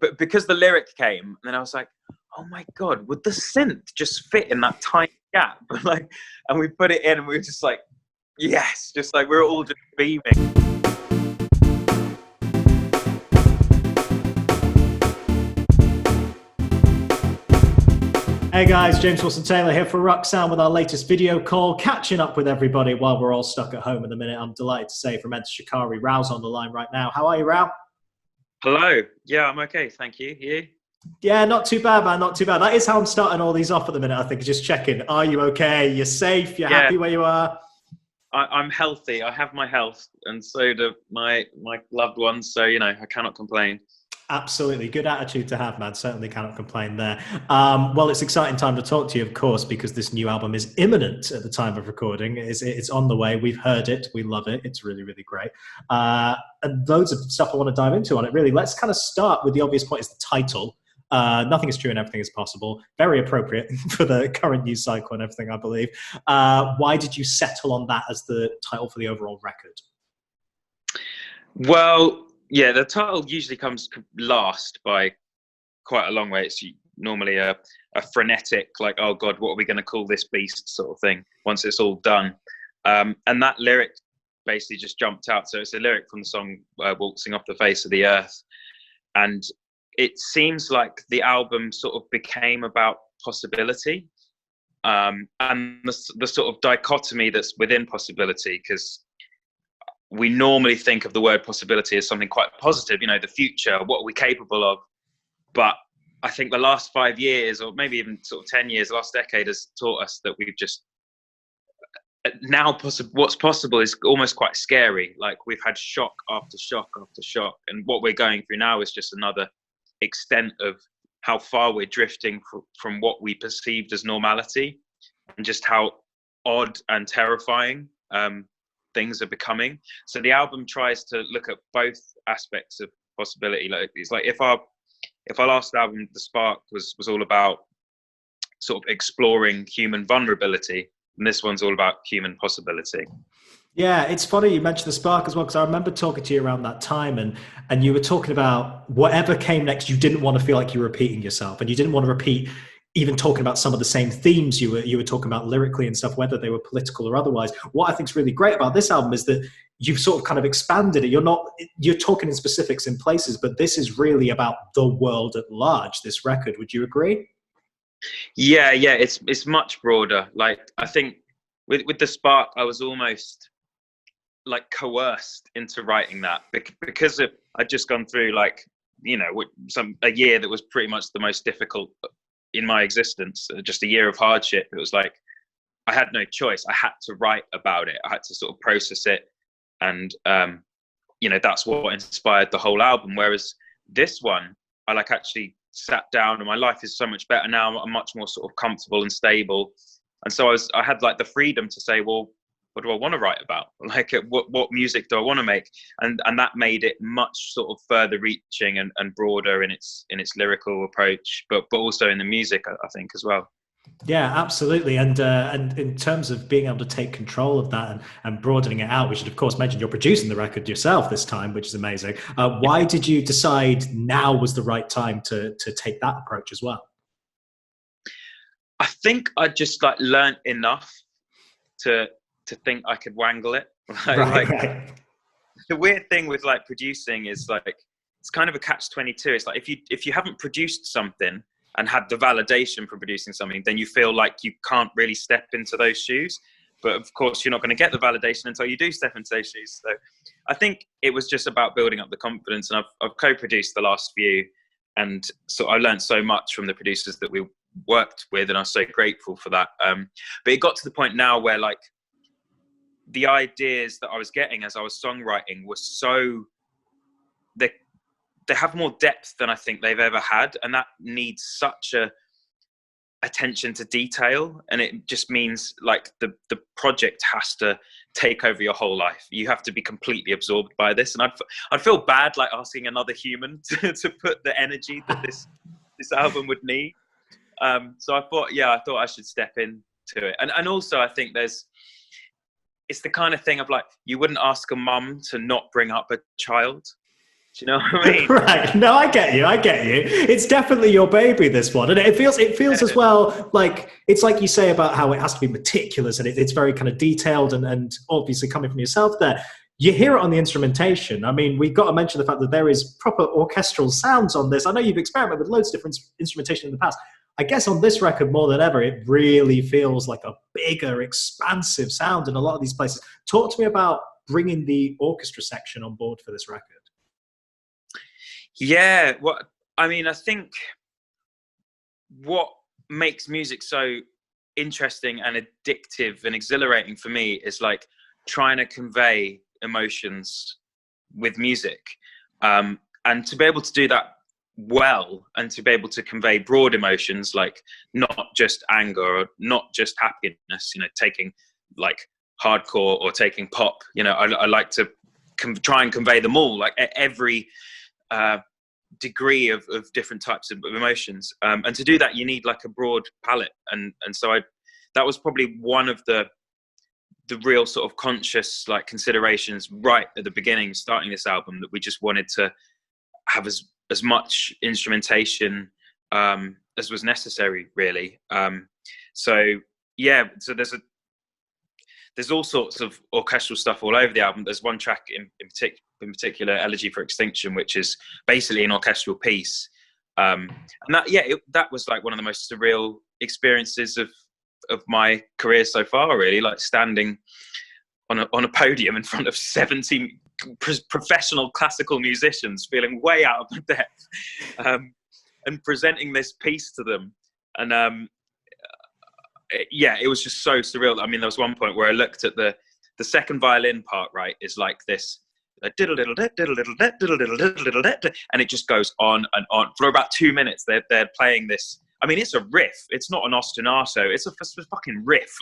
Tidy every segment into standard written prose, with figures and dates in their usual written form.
but because the lyric came, and then I was like, oh my God, would the synth just fit in that tiny gap? Like, and we put it in, and we were just like, yes, just like we were all just beaming. Hey guys, James Wilson-Taylor here for Roxanne with our latest video call, catching up with everybody while we're all stuck at home at the minute. I'm delighted to say from Enter Shikari, Rou's on the line right now. How are you, Rou? Hello. Yeah, I'm okay, thank you. You? Yeah, not too bad, man, not too bad. That is how I'm starting all these off at the minute, I think, just checking. Are you okay? You're safe? You're happy where you are? I'm healthy. I have my health, and so do my loved ones, so, you know, I cannot complain. Absolutely. Good attitude to have, man. Certainly cannot complain there. Well, it's an exciting time to talk to you, of course, because this new album is imminent at the time of recording. It's on the way. We've heard it. We love it. It's really, really great. And loads of stuff I want to dive into on it, really. Let's kind of start with the obvious point is the title. Nothing is true and everything is possible. Very appropriate for the current news cycle and everything, I believe. Why did you settle on that as the title for the overall record? Well, yeah, the title usually comes last by quite a long way. It's normally a frenetic, like, oh God, what are we going to call this beast sort of thing once it's all done. And that lyric basically just jumped out. So it's a lyric from the song Waltzing Off the Face of the Earth. And it seems like the album sort of became about possibility and the sort of dichotomy that's within possibility, because we normally think of the word possibility as something quite positive, you know, the future, what are we capable of? But I think the last 5 years, or maybe even sort of 10 years, the last decade has taught us that we've just, now what's possible is almost quite scary. Like, we've had shock after shock after shock. And what we're going through now is just another extent of how far we're drifting from what we perceived as normality, and just how odd and terrifying things are becoming. So the album tries to look at both aspects of possibility. Like, it's like if our last album, The Spark, was all about sort of exploring human vulnerability, and this one's all about human possibility. Yeah, it's funny you mentioned The Spark as well, because I remember talking to you around that time, and you were talking about whatever came next, you didn't want to feel like you were repeating yourself, and you didn't want to repeat even talking about some of the same themes you were talking about lyrically and stuff, whether they were political or otherwise. What I think is really great about this album is that you've sort of kind of expanded it. You're talking in specifics in places, but this is really about the world at large, this record. Would you agree? Yeah, it's much broader. Like, I think with The Spark, I was almost like coerced into writing that because I'd just gone through, like, you know, a year that was pretty much the most difficult in my existence, just a year of hardship. It was like I had no choice. I had to write about it. I had to sort of process it, and you know, that's what inspired the whole album. Whereas this one, I like actually sat down, and my life is so much better now. I'm much more sort of comfortable and stable, and so I had like the freedom to say, well, what do I want to write about? Like, what music do I want to make? And that made it much sort of further reaching and broader in its lyrical approach, but also in the music, I think, as well. Yeah, absolutely. And in terms of being able to take control of that and broadening it out, we should of course mention you're producing the record yourself this time, which is amazing. Why did you decide now was the right time to take that approach as well? I think I just like learned enough to think I could wangle it. Right. The weird thing with like producing is like, it's kind of a catch-22. It's like if you haven't produced something and had the validation from producing something, then you feel like you can't really step into those shoes. But of course, you're not going to get the validation until you do step into those shoes. So I think it was just about building up the confidence, and I've co-produced the last few, and so I learned so much from the producers that we worked with, and I'm so grateful for that. But it got to the point now where, like, the ideas that I was getting as I was songwriting were so, they have more depth than I think they've ever had, and that needs such a attention to detail, and it just means like the project has to take over your whole life. You have to be completely absorbed by this, and I'd feel bad like asking another human to put the energy that this album would need. So I thought I should step into it, and also I think it's the kind of thing of like, you wouldn't ask a mum to not bring up a child. Do you know what I mean? Right. No, I get you. I get you. It's definitely your baby, this one. And it feels as well like, it's like you say about how it has to be meticulous, and it's very kind of detailed, and obviously coming from yourself there. You hear it on the instrumentation. I mean, we've got to mention the fact that there is proper orchestral sounds on this. I know you've experimented with loads of different instrumentation in the past. I guess on this record, more than ever, it really feels like a bigger, expansive sound in a lot of these places. Talk to me about bringing the orchestra section on board for this record. Yeah, well, I mean, I think what makes music so interesting and addictive and exhilarating for me is like trying to convey emotions with music, and to be able to do that well, and to be able to convey broad emotions, like not just anger or not just happiness, you know, taking like hardcore or taking pop, you know, I like to try and convey them all, like every degree of different types of emotions, and to do that you need like a broad palette, and so that was probably one of the real sort of conscious like considerations right at the beginning, starting this album, that we just wanted to have as much instrumentation as was necessary, really. So yeah, so there's all sorts of orchestral stuff all over the album. There's one track in particular, Elegy For Extinction, which is basically an orchestral piece. And that was like one of the most surreal experiences of my career so far, really, like standing on a podium in front of 70 professional classical musicians, feeling way out of my depth, and presenting this piece to them. And yeah, it was just so surreal. I mean, there was one point where I looked at the second violin part, right, is like this diddle diddle diddle diddle diddle diddle diddle diddle, and it just goes on and on for about 2 minutes. They're playing this. I mean, it's a riff. It's not an ostinato. It's a fucking riff.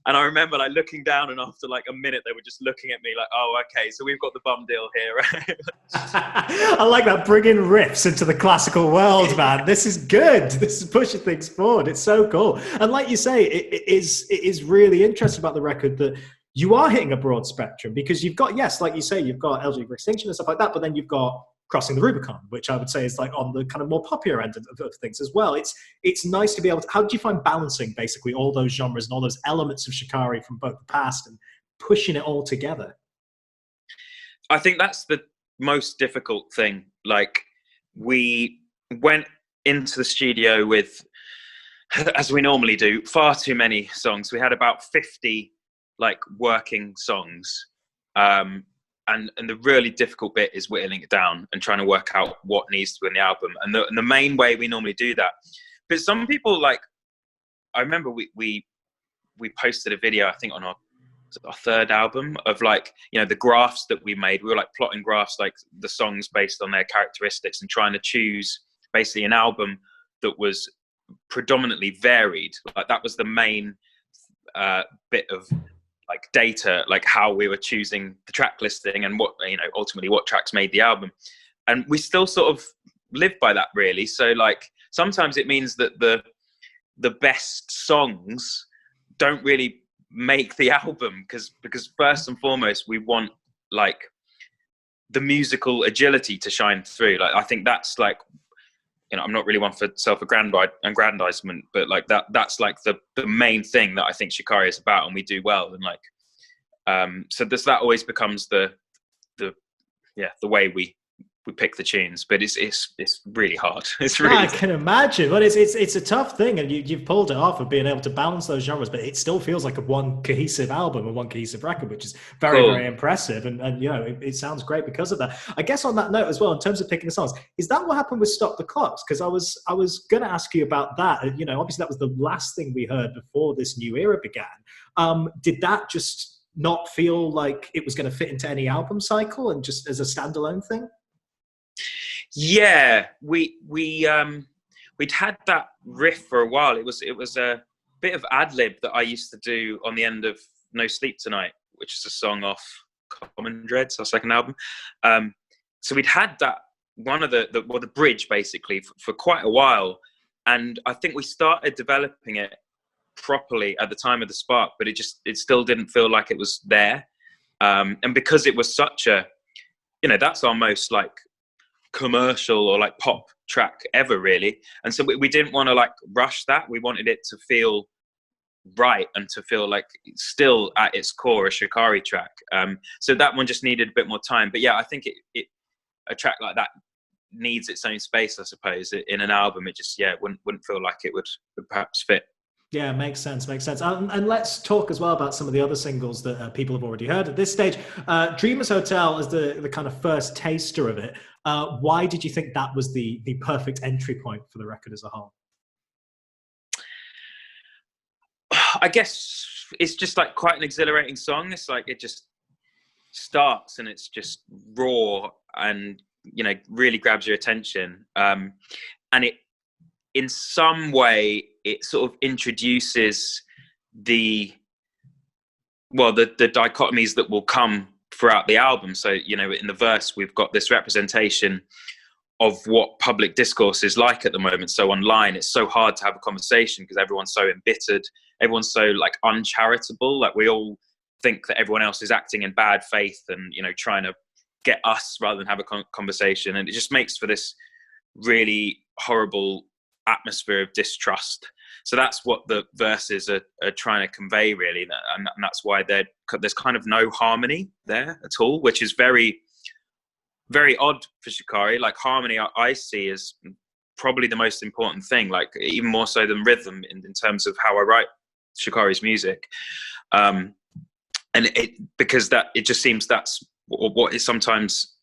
And I remember like looking down, and after like a minute, they were just looking at me like, "Oh, okay, so we've got the bum deal here." Right? I like that, bringing riffs into the classical world, man. This is good. This is pushing things forward. It's so cool. And like you say, it is really interesting about the record that you are hitting a broad spectrum, because you've got, yes, like you say, you've got Elegy For Extinction and stuff like that, but then you've got Crossing the Rubicon, which I would say is like on the kind of more popular end of things as well. It's nice to be able to, how do you find balancing basically all those genres and all those elements of Shikari from both the past and pushing it all together? I think that's the most difficult thing. Like, we went into the studio with, as we normally do, far too many songs. We had about 50 like working songs. And the really difficult bit is whittling it down and trying to work out what needs to be in the album. And the main way we normally do that. But some people, like, I remember we posted a video, I think on our third album, of like, you know, the graphs that we made. We were like plotting graphs, like the songs based on their characteristics, and trying to choose basically an album that was predominantly varied. Like, that was the main bit of like data, like how we were choosing the track listing and what, you know, ultimately what tracks made the album. And we still sort of live by that, really. So like sometimes it means that the best songs don't really make the album, because first and foremost we want like the musical agility to shine through. Like, I think that's like, you know, I'm not really one for self-aggrandizement, but like that's like the main thing that I think Shikari is about, and we do well. And like, so that always becomes the way we pick the tunes, but it's really hard. It's really, I can imagine, but it's a tough thing, and you've pulled it off of being able to balance those genres, but it still feels like a one cohesive album and one cohesive record, which is very, very impressive. And you know, it sounds great because of that. I guess on that note as well, in terms of picking the songs, is that what happened with Stop the Clocks? Because I was going to ask you about that. You know, obviously that was the last thing we heard before this new era began. Did that just not feel like it was going to fit into any album cycle, and just as a standalone thing? Yeah, we'd had that riff for a while. It was a bit of ad lib that I used to do on the end of No Sleep Tonight, which is a song off Common Dreads, our second album. So we'd had that, one of the bridge basically for quite a while, and I think we started developing it properly at the time of the Spark, but it still didn't feel like it was there. And because it was such a you know, that's our most like commercial or like pop track ever, really. And so we didn't want to like rush that. We wanted it to feel right and to feel like still at its core a Shikari track. So that one just needed a bit more time. But yeah, I think a track like that needs its own space, I suppose. In an album, it just wouldn't feel like it would perhaps fit. Yeah, makes sense. And let's talk as well about some of the other singles that people have already heard at this stage. Dreamers Hotel is the kind of first taster of it. Why did you think that was the perfect entry point for the record as a whole? I guess it's just like quite an exhilarating song. It's like it just starts and it's just raw and, you know, really grabs your attention. And it, in some way, it sort of introduces the dichotomies that will come throughout the album. So, you know, in the verse, we've got this representation of what public discourse is like at the moment. So online, it's so hard to have a conversation because everyone's so embittered. Everyone's so like uncharitable. Like we all think that everyone else is acting in bad faith and, you know, trying to get us rather than have a conversation. And it just makes for this really horrible atmosphere of distrust. So that's what the verses are trying to convey, really. And that's why there's kind of no harmony there at all, which is very, very odd for Shikari. Like harmony, I see as probably the most important thing, like even more so than rhythm in terms of how I write Shikari's music. And because it just seems that's what it sometimes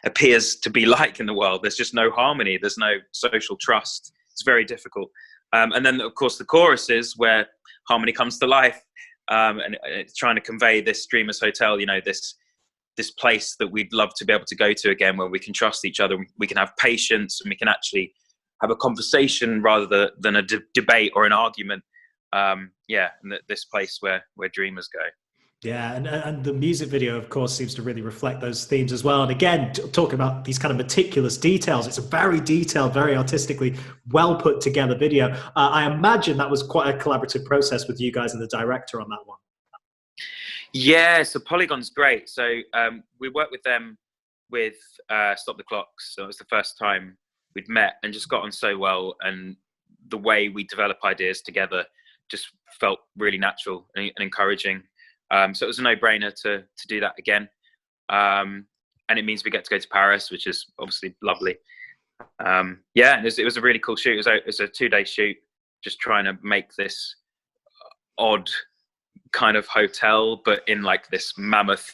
appears to be like in the world. There's just no harmony. There's no social trust. It's very difficult. And then, of course, the choruses where harmony comes to life, and it's trying to convey this Dreamers Hotel, you know, this place that we'd love to be able to go to again, where we can trust each other, we can have patience, and we can actually have a conversation rather than a debate or an argument. And this place where dreamers go. Yeah, and the music video, of course, seems to really reflect those themes as well. And again, talking about these kind of meticulous details, it's a very detailed, very artistically well put together video. I imagine that was quite a collaborative process with you guys and the director on that one. Yeah, so Polygon's great. So we worked with them with Stop the Clocks. So it was the first time we'd met and just got on so well. And the way we develop ideas together just felt really natural and encouraging. So it was a no-brainer to do that again. And it means we get to go to Paris, which is obviously lovely. And it was a really cool shoot. It was a 2-day shoot, just trying to make this odd kind of hotel, but in like this mammoth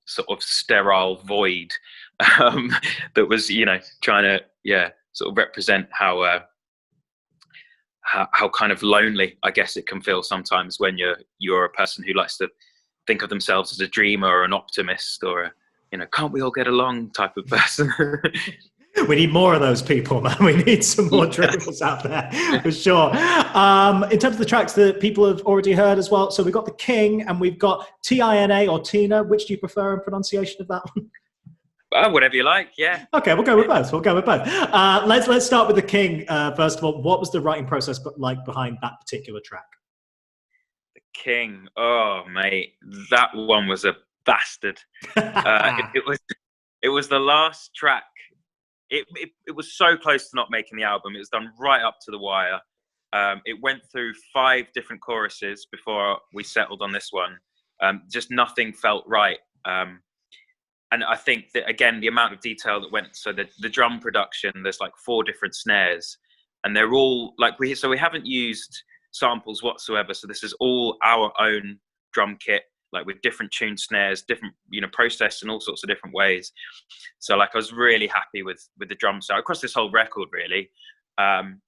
sort of sterile void that was, you know, trying to sort of represent how kind of lonely I guess it can feel sometimes when you're a person who likes to think of themselves as a dreamer or an optimist or a, you know, can't we all get along type of person. We need more of those people, man. We need some more dreamers out there, for sure. In terms of the tracks that people have already heard as well, so we've got The King and we've got T.I.N.A or T.I.N.A. Which do you prefer in pronunciation of that one? Whatever you like, yeah. Okay, we'll go with both. Let's start with The King. First of all, what was the writing process like behind that particular track? The King, oh mate, that one was a bastard. It was the last track. It was so close to not making the album. It was done right up to the wire. It went through 5 different choruses before we settled on this one. Just nothing felt right. And I think that, again, the amount of detail that went, so the drum production, there's like 4 different snares and they're all like, we haven't used samples whatsoever. So this is all our own drum kit, like with different tuned snares, different, you know, processed in all sorts of different ways. So like, I was really happy with the drum sound across this whole record, really. And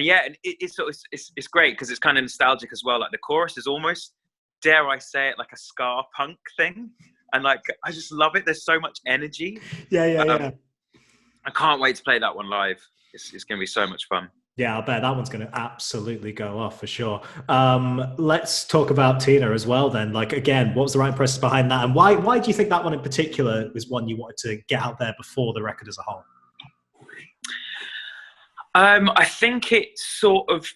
yeah, it's great because it's kind of nostalgic as well. Like the chorus is almost, dare I say it, like a ska punk thing. And like, I just love it. There's so much energy. Yeah. I can't wait to play that one live. It's going to be so much fun. Yeah, I'll bet that one's going to absolutely go off for sure. Let's talk about T.I.N.A as well then. Like, again, what was the writing process behind that? And why do you think that one in particular was one you wanted to get out there before the record as a whole? I think it sort of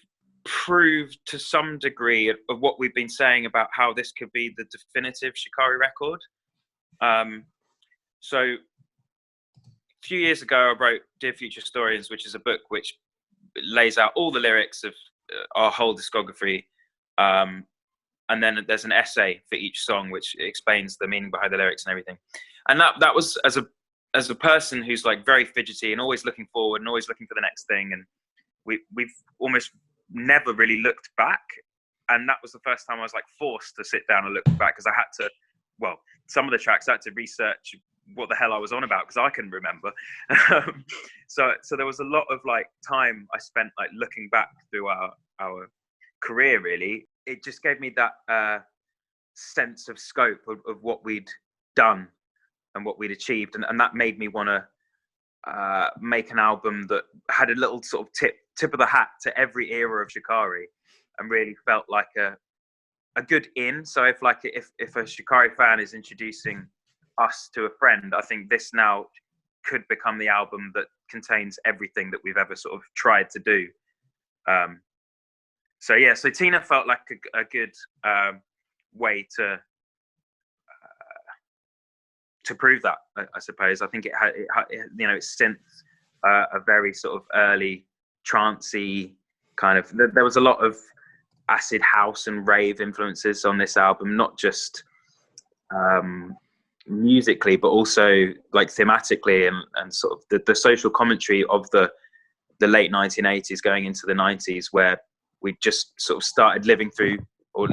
proved to some degree of what we've been saying about how this could be the definitive Shikari record. So a few years ago, I wrote Dear Future Historians, which is a book which lays out all the lyrics of our whole discography. And then there's an essay for each song, which explains the meaning behind the lyrics and everything. And that was as a person who's like very fidgety and always looking forward and always looking for the next thing. And we've almost never really looked back. And that was the first time I was like forced to sit down and look back, because I had to, well, some of the tracks I had to research what the hell I was on about, because I couldn't remember. So there was a lot of like time I spent like looking back through our career, really. It just gave me that sense of scope of what we'd done and what we'd achieved. And that made me want to make an album that had a little sort of tip of the hat to every era of Shikari, and really felt like a good in. So if a Shikari fan is introducing us to a friend, I think this now could become the album that contains everything that we've ever sort of tried to do. So T.I.N.A felt like a good way to prove that. I suppose. I think it had it's synth, a very sort of early trancey kind of. There was a lot of acid house and rave influences on this album, not just musically, but also like thematically and sort of the social commentary of the late 1980s going into the 90s, where we just sort of started living through or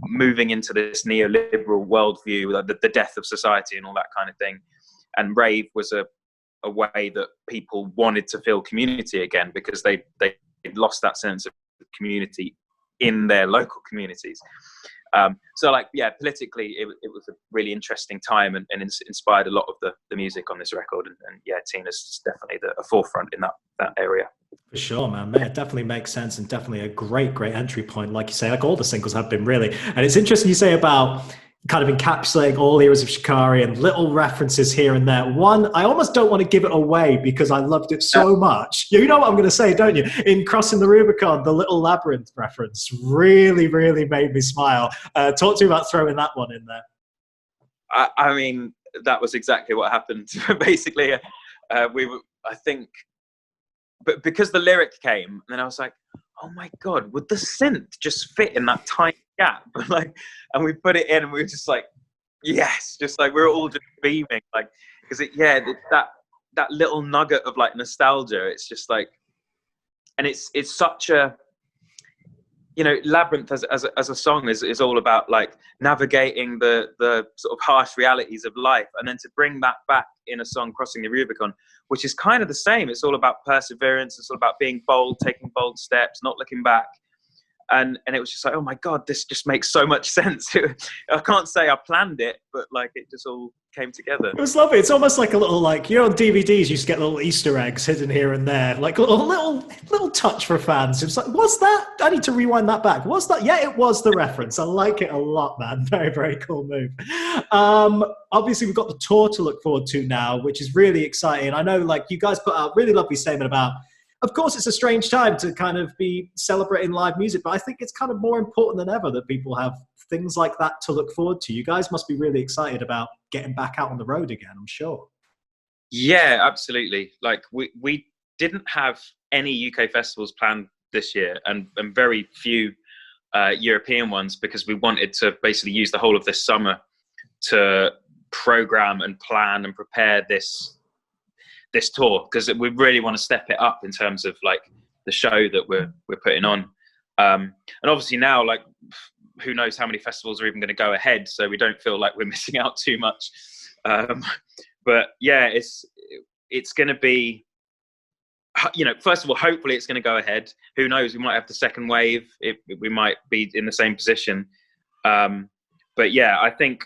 moving into this neoliberal worldview, the death of society and all that kind of thing. And rave was a way that people wanted to feel community again, because they lost that sense of community in their local communities. Politically, it was a really interesting time and inspired a lot of the music on this record. And T.I.N.A's definitely a forefront in that area. For sure, man. It definitely makes sense, and definitely a great entry point. Like you say, like all the singles have been, really. And it's interesting you say about kind of encapsulating all eras of Shikari and little references here and there. One, I almost don't want to give it away because I loved it so much. You know what I'm going to say, don't you? In Crossing the Rubicon, the little Labyrinth reference really, really made me smile. Talk to me about throwing that one in there. I mean, that was exactly what happened. Basically, I think, but because the lyric came, and then I was like, oh my God, would the synth just fit in that tiny gap? And we put it in, and we were just like, yes, just like we were all just beaming, like, because that little nugget of like nostalgia. It's just like, and it's such a, Labyrinth as a song is all about like navigating the sort of harsh realities of life, and then to bring that back in a song, Crossing the Rubicon, which is kind of the same. It's all about perseverance. It's all about being bold, taking bold steps, not looking back. And it was just like, oh my God, this just makes so much sense. I can't say I planned it, but like it just all came together. It was lovely. It's almost like a little, like, on DVDs, you used to get little Easter eggs hidden here and there, like a little touch for fans. It was like, what's that? I need to rewind that back. What's that? Yeah, it was the reference. I like it a lot, man. Very, very cool move. Obviously, we've got the tour to look forward to now, which is really exciting. I know, like, you guys put out a really lovely statement about, of course, it's a strange time to kind of be celebrating live music, but I think it's kind of more important than ever that people have things like that to look forward to. You guys must be really excited about getting back out on the road again, I'm sure. Yeah, absolutely. Like we didn't have any UK festivals planned this year, and very few European ones, because we wanted to basically use the whole of this summer to program and plan and prepare this tour, because we really want to step it up in terms of like the show that we're putting on. And obviously now, like, who knows how many festivals are even going to go ahead, so we don't feel like we're missing out too much. But yeah, it's going to be, first of all, hopefully it's going to go ahead. Who knows? We might have the second wave. We might be in the same position. But yeah, I think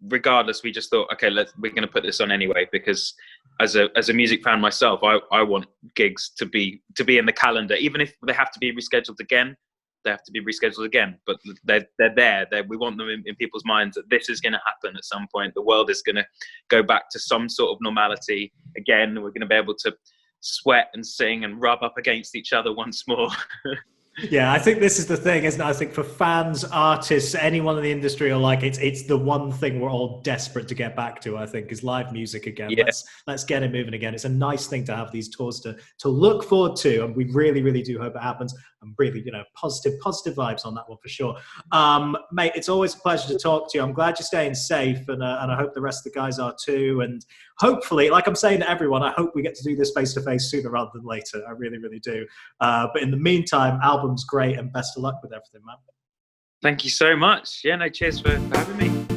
regardless, we just thought, okay, we're going to put this on anyway, because as a music fan myself, I want gigs to be in the calendar, even if they have to be rescheduled again. They have to be rescheduled again, but they're there. We want them in people's minds that this is going to happen at some point. The world is going to go back to some sort of normality again. We're going to be able to sweat and sing and rub up against each other once more. Yeah, I think this is the thing, isn't it? I think for fans, artists, anyone in the industry are like, it's the one thing we're all desperate to get back to, I think, is live music again. Yeah. Let's get it moving again. It's a nice thing to have these tours to look forward to, and we really, really do hope it happens. And really, positive vibes on that one for sure. Mate, it's always a pleasure to talk to you. I'm glad you're staying safe, and I hope the rest of the guys are too. And hopefully, like I'm saying to everyone, I hope we get to do this face to face sooner rather than later. I really, really do. But in the meantime, album's great, and best of luck with everything, man. Thank you so much. Yeah, no, cheers for having me.